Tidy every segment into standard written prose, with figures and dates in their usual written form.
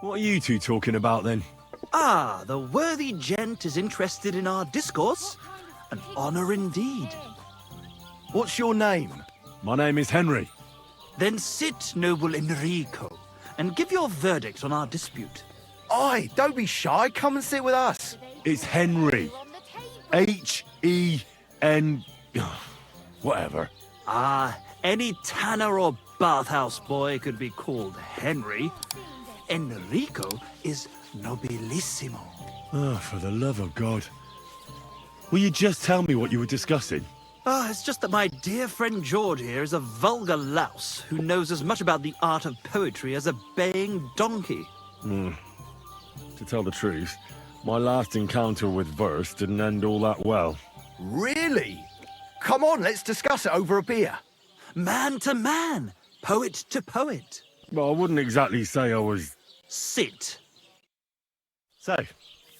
What are you two talking about then? Ah, the worthy gent is interested in our discourse. An honor indeed. What's your name? My name is Henry. Then sit, noble Enrico, and give your verdict on our dispute. Aye, don't be shy. Come and sit with us. It's Henry. H-E-N... whatever. Ah, any tanner or bathhouse boy could be called Henry. Enrico is nobilissimo. Oh, for the love of God. Will you just tell me what you were discussing? Ah, it's just that my dear friend George here is a vulgar louse who knows as much about the art of poetry as a baying donkey. To tell the truth, my last encounter with verse didn't end all that well. Really? Come on, let's discuss it over a beer. Man to man, poet to poet. Well, I wouldn't exactly say I was... Sit. So,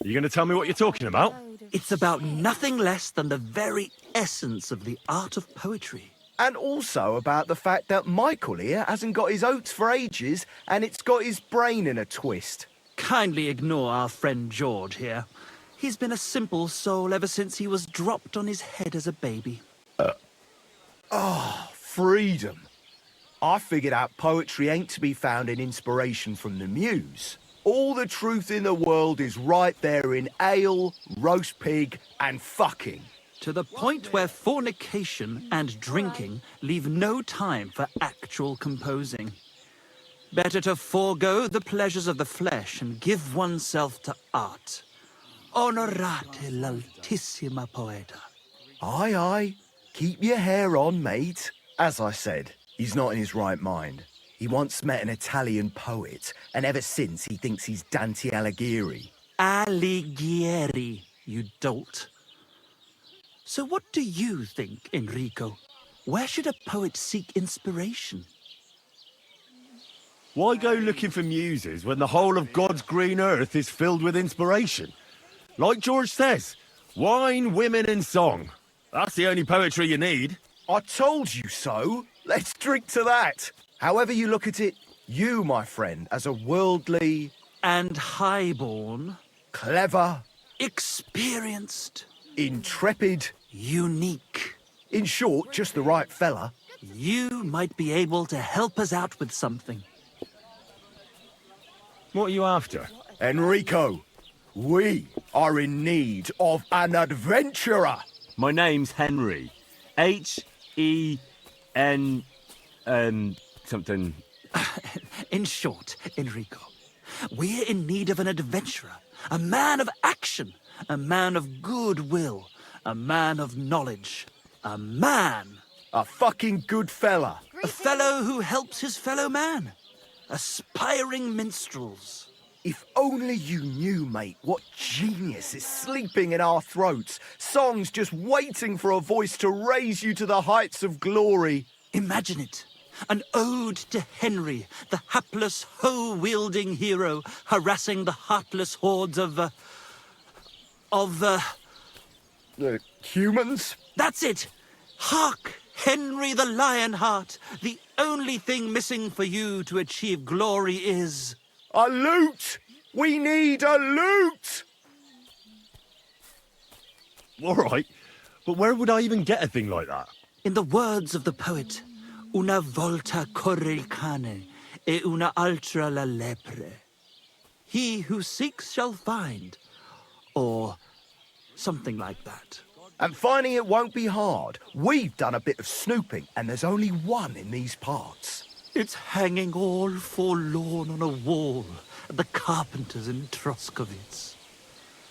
you going to tell me what you're talking about? It's about nothing less than the very essence of the art of poetry. And also about the fact that Michael here hasn't got his oats for ages and it's got his brain in a twist. Kindly ignore our friend George here. He's been a simple soul ever since he was dropped on his head as a baby. Freedom. I figured out poetry ain't to be found in inspiration from the muse. All the truth in the world is right there in ale, roast pig, and fucking. To the point where fornication and drinking leave no time for actual composing. Better to forego the pleasures of the flesh and give oneself to art. Onorate l'altissima poeta. Aye, aye. Keep your hair on, mate. As I said, he's not in his right mind. He once met an Italian poet, and ever since he thinks he's Dante Alighieri. Alighieri, you dolt. So what do you think, Enrico? Where should a poet seek inspiration? Why go looking for muses when the whole of God's green earth is filled with inspiration? Like George says, wine, women and song. That's the only poetry you need. I told you so. Let's drink to that. However you look at it, you, my friend, as a worldly... And highborn, clever... experienced, intrepid... unique. In short, just the right fella. You might be able to help us out with something. What are you after? Enrico, we are in need of an adventurer. My name's Henry. H-E-N... something... In short, Enrico, we're in need of an adventurer, a man of action, a man of goodwill, a man of knowledge, a man. A fucking good fella. A fellow who helps his fellow man. Aspiring minstrels. If only you knew, mate, what genius is sleeping in our throats. Songs just waiting for a voice to raise you to the heights of glory. Imagine it. An ode to Henry, the hapless, hoe-wielding hero, harassing the heartless hordes of Humans? That's it! Hark! Henry the Lionheart! The only thing missing for you to achieve glory is... A lute! We need a lute! All right, but where would I even get a thing like that? In the words of the poet, una volta corre il cane, e una altra la lepre. He who seeks shall find, or something like that. And finding it won't be hard. We've done a bit of snooping, and there's only one in these parts. It's hanging all forlorn on a wall at the carpenter's in Troskowitz.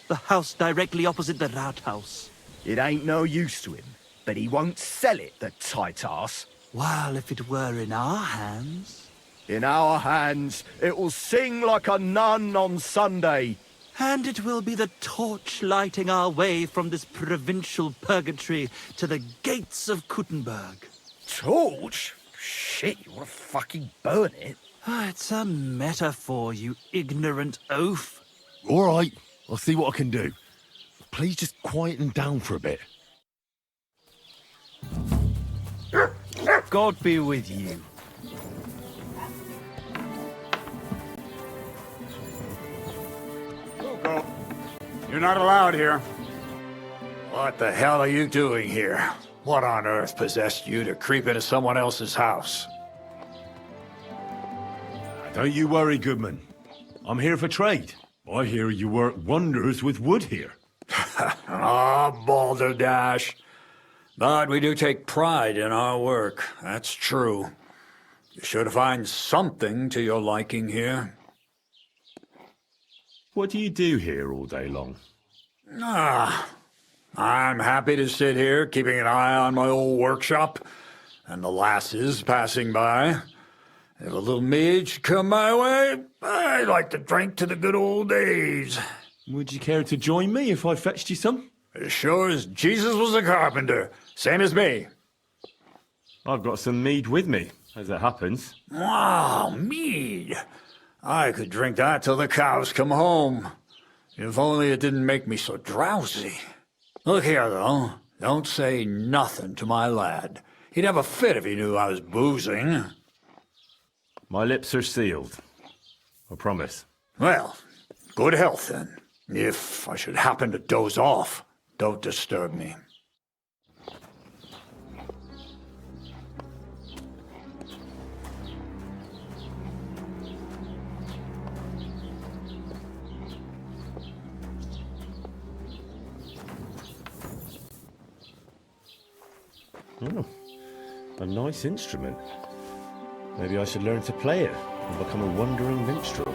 The house directly opposite the Rathaus. It ain't no use to him, but he won't sell it, the tight ass. While if it were in our hands... In our hands, it will sing like a nun on Sunday. And it will be the torch lighting our way from this provincial purgatory to the gates of Kuttenberg. Torch? Shit, you want to fucking burn it? It's a metaphor, you ignorant oaf. All right, I'll see what I can do. Please just quieten down for a bit. God be with you. You're not allowed here. What the hell are you doing here? What on earth possessed you to creep into someone else's house? Don't you worry, Goodman. I'm here for trade. I hear you work wonders with wood here. Ah, balderdash. But we do take pride in our work, that's true. You should find something to your liking here. What do you do here all day long? Ah, I'm happy to sit here, keeping an eye on my old workshop, and the lasses passing by. If a little mead should come my way, I'd like to drink to the good old days. Would you care to join me if I fetched you some? As sure as Jesus was a carpenter, same as me. I've got some mead with me, as it happens. Wow, mead. I could drink that till the cows come home. If only it didn't make me so drowsy. Look here, though. Don't say nothing to my lad. He'd have a fit if he knew I was boozing. My lips are sealed. I promise. Well, good health, then. If I should happen to doze off, don't disturb me. Oh, a nice instrument. Maybe I should learn to play it and become a wandering minstrel.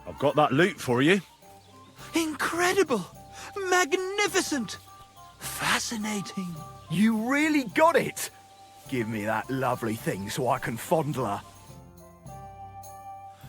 I've got that loot for you. Incredible! Magnificent! Fascinating! You really got it! Give me that lovely thing so I can fondle her.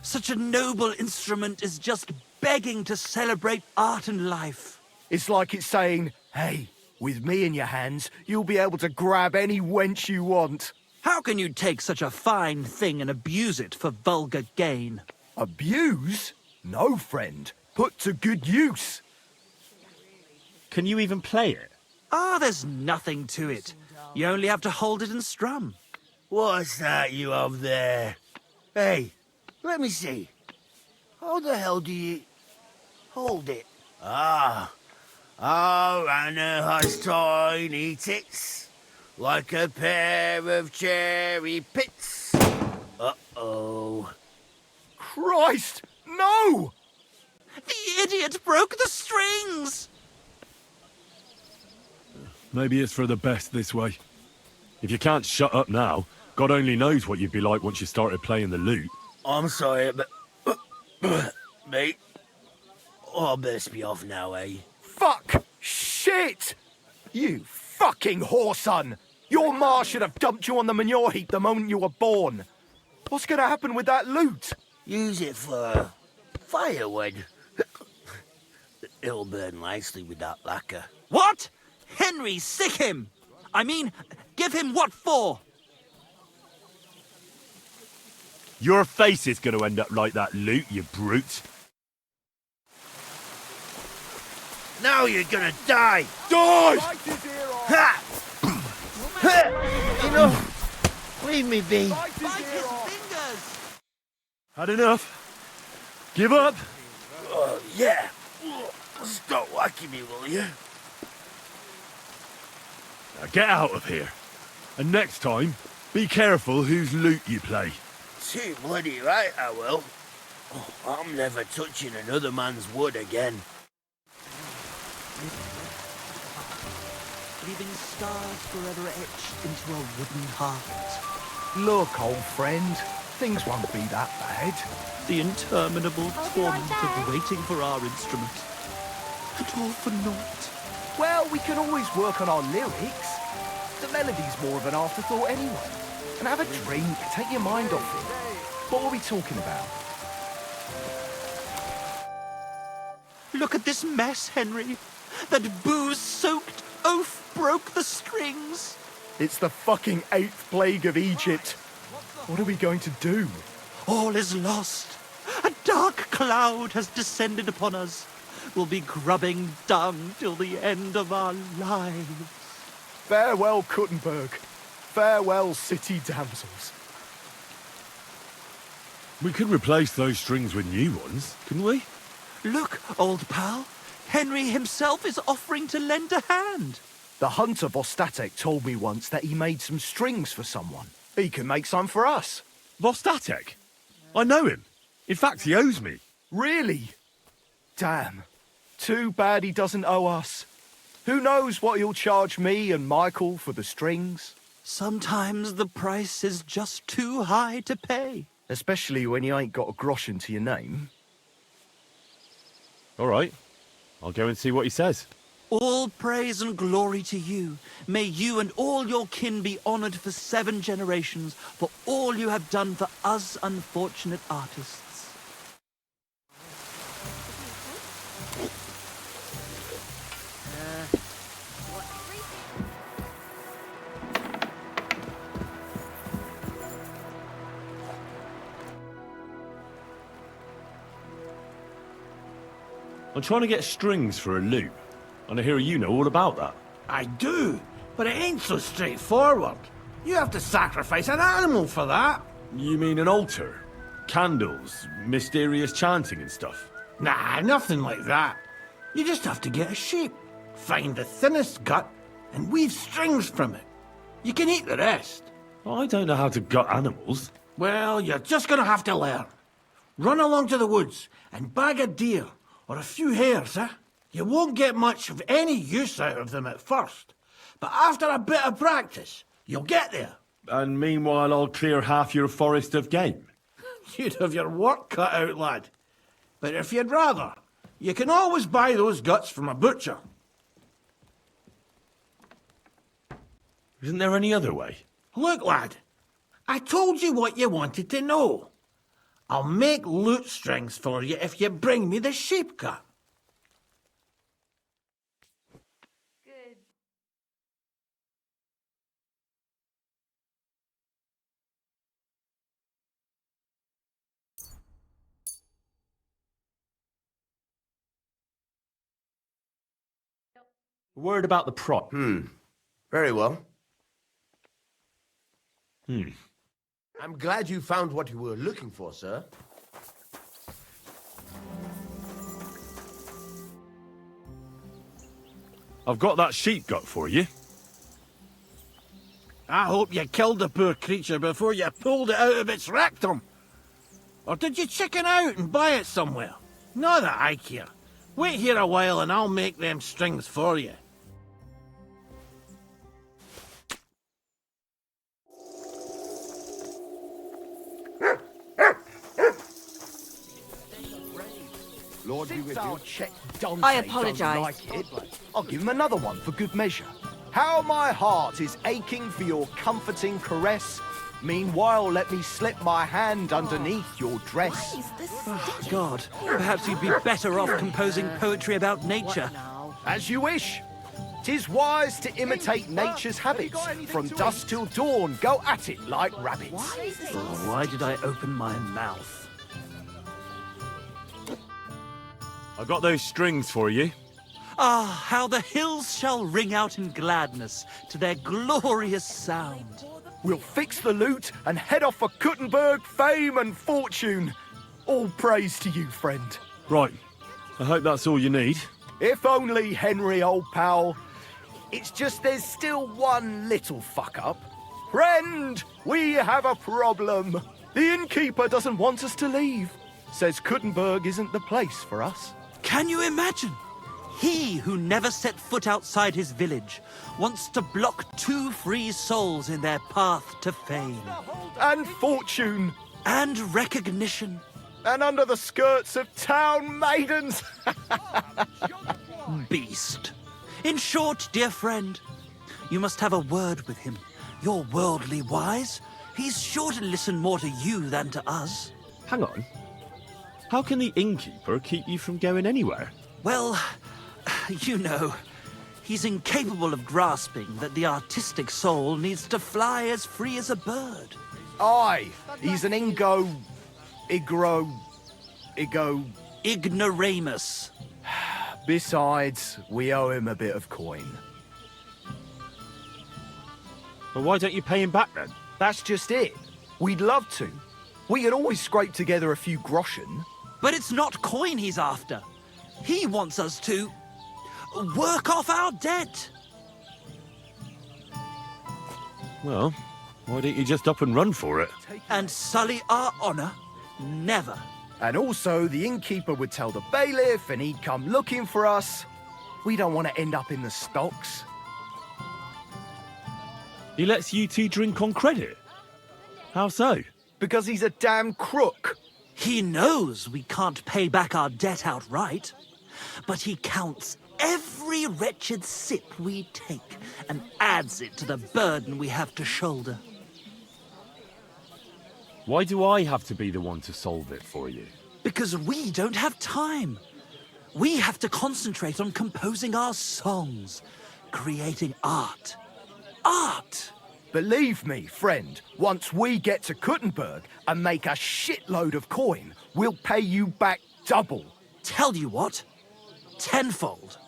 Such a noble instrument is just begging to celebrate art and life. It's like it's saying, hey, with me in your hands, you'll be able to grab any wench you want. How can you take such a fine thing and abuse it for vulgar gain? Abuse? No, friend. Put to good use. Can you even play it? Ah, there's nothing to it. You only have to hold it and strum. What's that you have there? Hey, let me see. How the hell do you hold it? Ah. Oh, Anna has tiny tits, like a pair of cherry pits. Uh-oh. Christ, no! The idiot broke the strings! Maybe it's for the best this way. If you can't shut up now, God only knows what you'd be like once you started playing the lute. I'm sorry, but... mate, I best be off now, eh? Fuck! Shit! You fucking whoreson! Your ma should have dumped you on the manure heap the moment you were born. What's gonna happen with that loot? Use it for firewood. It'll burn nicely with that lacquer. What? Henry, sick him! I mean, give him what for? Your face is going to end up like that lute, you brute. Now you're gonna die! Die! Ha! You know, leave me be. Bite his fingers! Had enough? Give up? Yeah. Stop whacking me, will you? Now get out of here. And next time, be careful whose lute you play. Too bloody right, I will. Oh, I'm never touching another man's wood again. Leaving stars forever etched into a wooden heart. Look, old friend, things won't be that bad. The interminable torment of waiting for our instrument. And all for naught. Well, we can always work on our lyrics. The melody's more of an afterthought anyway. And have a drink, take your mind off it. What are we talking about? Look at this mess, Henry. That booze-soaked oaf broke the strings. It's the fucking 8th plague of Egypt. What are we going to do? All is lost. A dark cloud has descended upon us. We'll be grubbing dung till the end of our lives. Farewell, Kuttenberg. Farewell, city damsels. We could replace those strings with new ones, couldn't we? Look, old pal. Henry himself is offering to lend a hand. The hunter Vostatek told me once that he made some strings for someone. He can make some for us. Vostatek? I know him. In fact, he owes me. Really? Damn. Too bad he doesn't owe us. Who knows what he'll charge me and Michael for the strings? Sometimes the price is just too high to pay. Especially when you ain't got a groschen to your name. All right. I'll go and see what he says. All praise and glory to you. May you and all your kin be honoured for 7 generations for all you have done for us unfortunate artists. I'm trying to get strings for a loop, and I hear you know all about that. I do, but it ain't so straightforward. You have to sacrifice an animal for that. You mean an altar? Candles, mysterious chanting and stuff? Nah, nothing like that. You just have to get a sheep, find the thinnest gut, and weave strings from it. You can eat the rest. I don't know how to gut animals. Well, you're just gonna have to learn. Run along to the woods and bag a deer or a few hares, eh? You won't get much of any use out of them at first, but after a bit of practice, you'll get there. And meanwhile, I'll clear half your forest of game. You'd have your work cut out, lad. But if you'd rather, you can always buy those guts from a butcher. Isn't there any other way? Look, lad, I told you what you wanted to know. I'll make lute strings for you if you bring me the sheep gut. Good. A word about the prop. Very well. I'm glad you found what you were looking for, sir. I've got that sheep gut for you. I hope you killed the poor creature before you pulled it out of its rectum. Or did you chicken out and buy it somewhere? Not that I care. Wait here a while and I'll make them strings for you. Lord be with you. Check Dante. I don't apologise. Like it. I'll give him another one for good measure. How my heart is aching for your comforting caress. Meanwhile, let me slip my hand underneath your dress. Oh, God, perhaps you'd be better off composing poetry about nature. As you wish. 'Tis wise to imitate nature's habits. From dusk till dawn, go at it like rabbits. Oh, why did I open my mouth? I got those strings for you. Ah, how the hills shall ring out in gladness to their glorious sound. We'll fix the lute and head off for Kuttenberg, fame and fortune. All praise to you, friend. Right. I hope that's all you need. If only, Henry, old pal. It's just there's still one little fuck-up. Friend, we have a problem. The innkeeper doesn't want us to leave. Says Kuttenberg isn't the place for us. Can you imagine? He who never set foot outside his village wants to block 2 free souls in their path to fame. And fortune. And recognition. And under the skirts of town maidens. Beast. In short, dear friend, you must have a word with him. You're worldly wise. He's sure to listen more to you than to us. Hang on. How can the innkeeper keep you from going anywhere? Well, you know, he's incapable of grasping that the artistic soul needs to fly as free as a bird. Aye, he's an Ignoramus. Besides, we owe him a bit of coin. Well, why don't you pay him back then? That's just it. We'd love to. We can always scrape together a few groschen. But it's not coin he's after. He wants us to work off our debt. Well, why don't you just up and run for it? And sully our honor? Never. And also, the innkeeper would tell the bailiff and he'd come looking for us. We don't want to end up in the stocks. He lets you two drink on credit? How so? Because he's a damn crook. He knows we can't pay back our debt outright, but he counts every wretched sip we take and adds it to the burden we have to shoulder. Why do I have to be the one to solve it for you? Because we don't have time. We have to concentrate on composing our songs, creating art. Art! Believe me, friend, once we get to Kuttenberg and make a shitload of coin, we'll pay you back double. Tell you what, tenfold.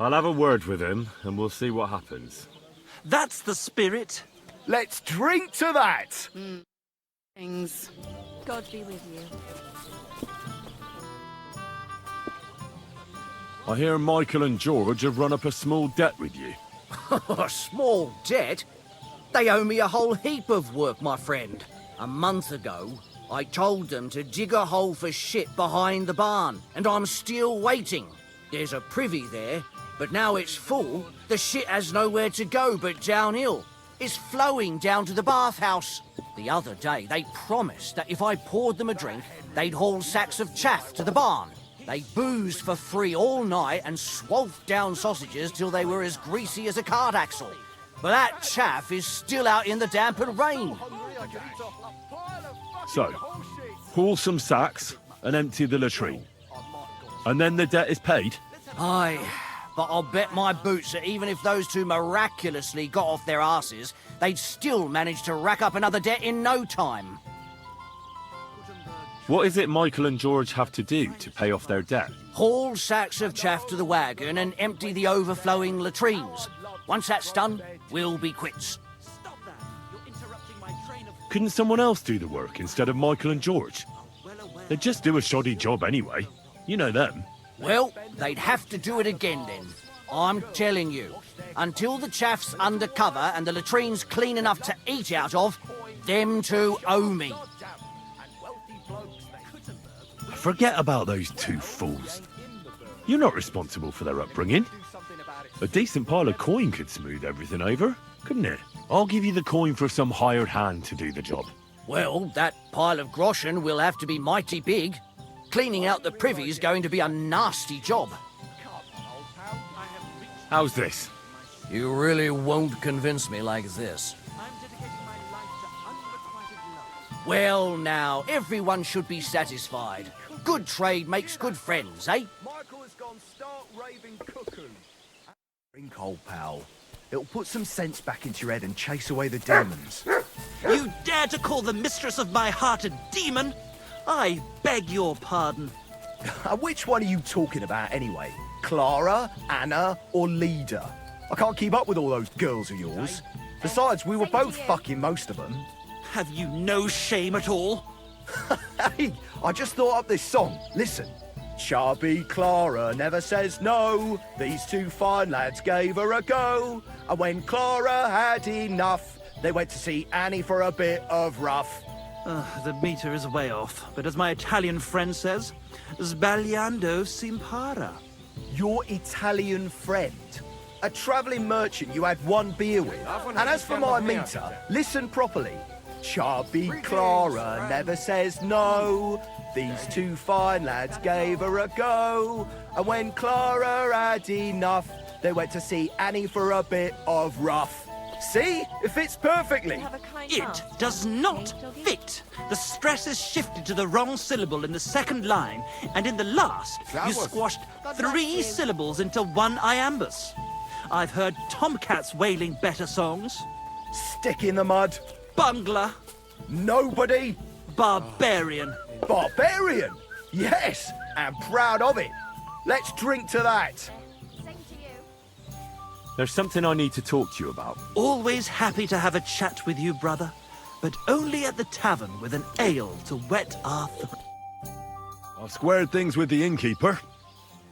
I'll have a word with him, and we'll see what happens. That's the spirit. Let's drink to that! Things. God be with you. I hear Michael and George have run up a small debt with you. A small debt? They owe me a whole heap of work, my friend. A month ago, I told them to dig a hole for shit behind the barn, and I'm still waiting. There's a privy there, but now it's full. The shit has nowhere to go but downhill. It's flowing down to the bathhouse. The other day, they promised that if I poured them a drink, they'd haul sacks of chaff to the barn. They boozed for free all night and swolfed down sausages till they were as greasy as a cart axle. But that chaff is still out in the damp and rain. So, haul some sacks and empty the latrine. And then the debt is paid? Aye, but I'll bet my boots that even if those two miraculously got off their asses, they'd still manage to rack up another debt in no time. What is it Michael and George have to do to pay off their debt? Haul sacks of chaff to the wagon and empty the overflowing latrines. Once that's done, we'll be quits. Stop that. You're interrupting my train of... Couldn't someone else do the work instead of Michael and George? They'd just do a shoddy job anyway. You know them. Well, they'd have to do it again then. I'm telling you. Until the chaff's under cover and the latrine's clean enough to eat out of, them two owe me. Forget about those two fools. You're not responsible for their upbringing. A decent pile of coin could smooth everything over, couldn't it? I'll give you the coin for some hired hand to do the job. Well, that pile of groschen will have to be mighty big. Cleaning out the privy's going to be a nasty job. How's this? You really won't convince me like this. I'm dedicating my life to unrequited love. Well, now, everyone should be satisfied. Good trade makes good friends, eh? Michael has gone stark raving cuckoo. Drink, old pal. It'll put some sense back into your head and chase away the demons. You dare to call the mistress of my heart a demon? I beg your pardon. Which one are you talking about anyway? Clara, Anna, or Leda? I can't keep up with all those girls of yours. Besides, we were both fucking most of them. Have you no shame at all? Hey, I just thought up this song. Listen. Chubby Clara never says no. These two fine lads gave her a go. And when Clara had enough, they went to see Annie for a bit of rough. The meter is way off, but as my Italian friend says, sbagliando si impara. Your Italian friend? A travelling merchant you had one beer with. And as for my meter, listen properly. Chubby Clara never says no. These two fine lads gave her a go. And when Clara had enough, they went to see Annie for a bit of rough. See? It fits perfectly. It does not fit. The stress is shifted to the wrong syllable in the second line, and in the last, you squashed 3 syllables into one iambus. I've heard tomcats wailing better songs. Stick in the mud. Bungler. Nobody. Barbarian. Barbarian? Yes, and proud of it. Let's drink to that. Same to you. There's something I need to talk to you about. Always happy to have a chat with you, brother. but only at the tavern with an ale to whet our thirst. I've squared things with the innkeeper.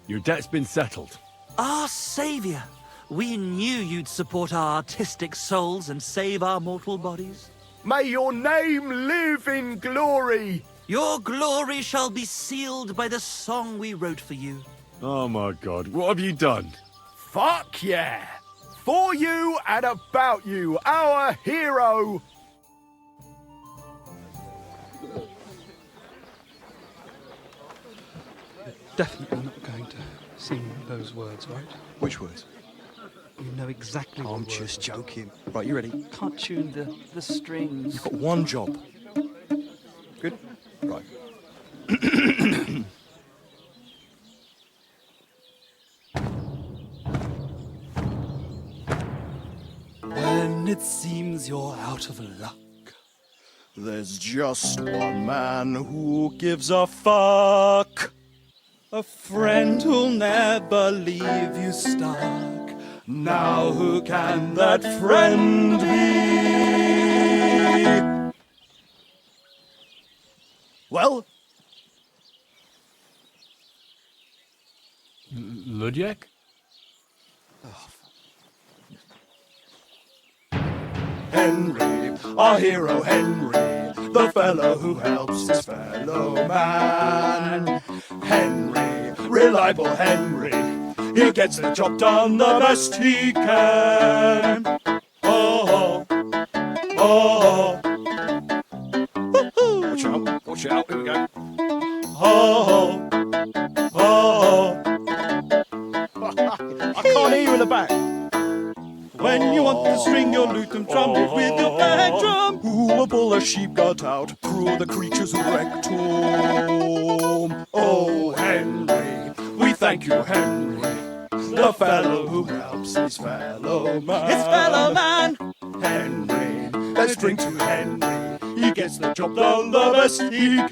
Your debt's been settled. Our savior! We knew you'd support our artistic souls and save our mortal bodies. May your name live in glory! Your glory shall be sealed by the song we wrote for you. Oh my god, what have you done? Fuck yeah! For you and about you, our hero! Definitely not going to sing those words, right? Which words? You know exactly what I'm words. just joking. Right, you ready? Can't tune the strings. You've got one job. Good? Right. When it seems you're out of luck, There's just one man who gives a fuck. a friend who'll never leave you stuck. Now who can that friend be? Well, Ludiek? Henry, our hero Henry, the fellow who helps his fellow man. Henry, reliable Henry, he gets the job done the best he can. Oh, oh, oh. Watch out, here we go. Oh, oh. I can't hear you in the back. When you want to string your lute and trumpet with your bag drum, who will pull a sheep gut out through the creature's rectum? Oh, Henry, we thank you, Henry, the fellow who helps his fellow man. His fellow man! Henry, let's drink to Henry, he gets the job done the best he can.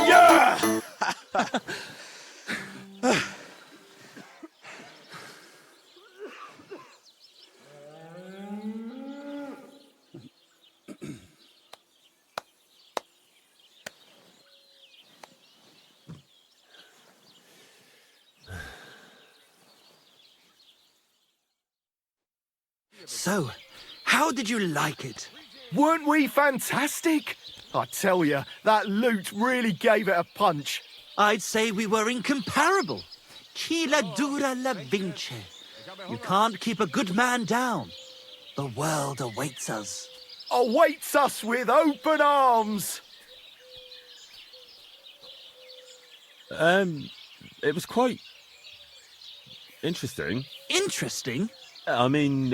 Yeah! So, how did you like it? Weren't we fantastic? I tell you, that loot really gave it a punch. I'd say we were incomparable. Chi la dura la vince. You can't keep a good man down. The world awaits us. Awaits us with open arms. It was quite interesting. Interesting? I mean,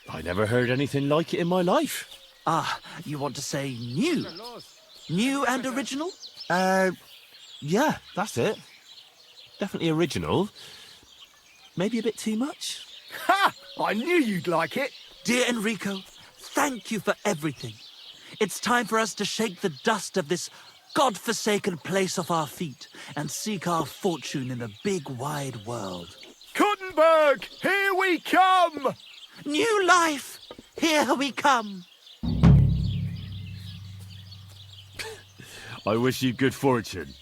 I never heard anything like it in my life. Ah, you want to say new? New and original? Yeah, that's it. Definitely original. Maybe a bit too much. Ha! I knew you'd like it. Dear Enrico, thank you for everything. It's time for us to shake the dust of this God-forsaken place off our feet and seek our fortune in the big wide world. Kuttenberg, here we come! New life! Here we come! I wish you good fortune.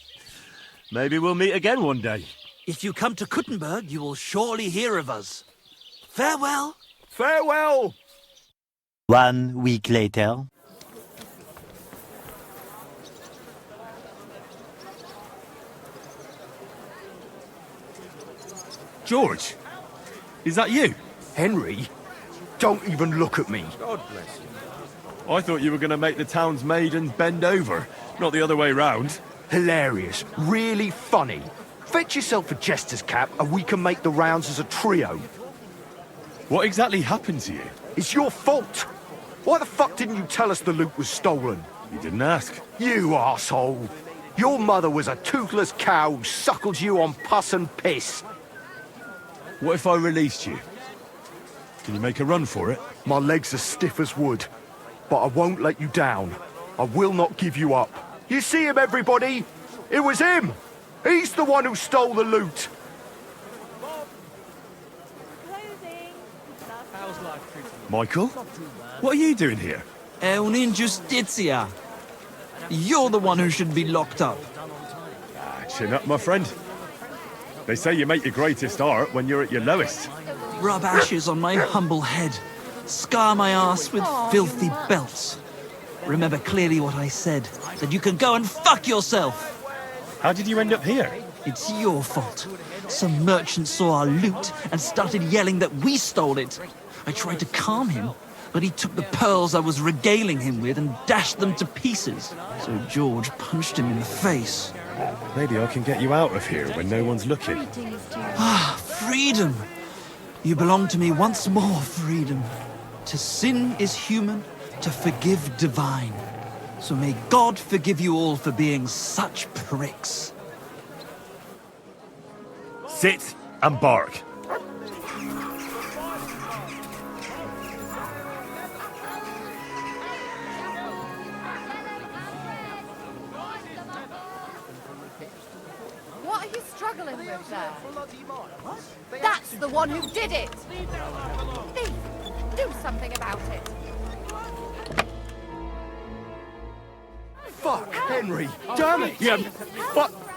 Maybe we'll meet again one day. If you come to Kuttenberg, you will surely hear of us. Farewell! Farewell! 1 week later. George, is that you? Henry, don't even look at me. God bless you. I thought you were going to make the town's maidens bend over, not the other way round. Hilarious, really funny. Fetch yourself a jester's cap and we can make the rounds as a trio. What exactly happened to you? It's your fault. Why the fuck didn't you tell us the loot was stolen? You didn't ask. You arsehole. Your mother was a toothless cow who suckled you on pus and piss. What if I released you? Can you make a run for it? My legs are stiff as wood, but I won't let you down. I will not give you up. You see him, everybody? It was him! He's the one who stole the loot! Clothing. Michael? What are you doing here? È un'ingiustizia. You're the one who should be locked up. Chin up, my friend. They say you make your greatest art when you're at your lowest. Rub ashes on my humble head. Scar my ass with filthy belts. Remember clearly what I said, that you can go and fuck yourself. How did you end up here? It's your fault. Some merchant saw our loot and started yelling that we stole it. I tried to calm him, but he took the pearls I was regaling him with and dashed them to pieces. So George punched him in the face. Maybe I can get you out of here when no one's looking. Ah, freedom! You belong to me once more, freedom. To sin is human, to forgive divine. So may God forgive you all for being such pricks. Sit and bark. What are you struggling with there? That's the one who did it! Thief! Do something about it! Fuck, Henry! Damn it! Yeah, Fuck!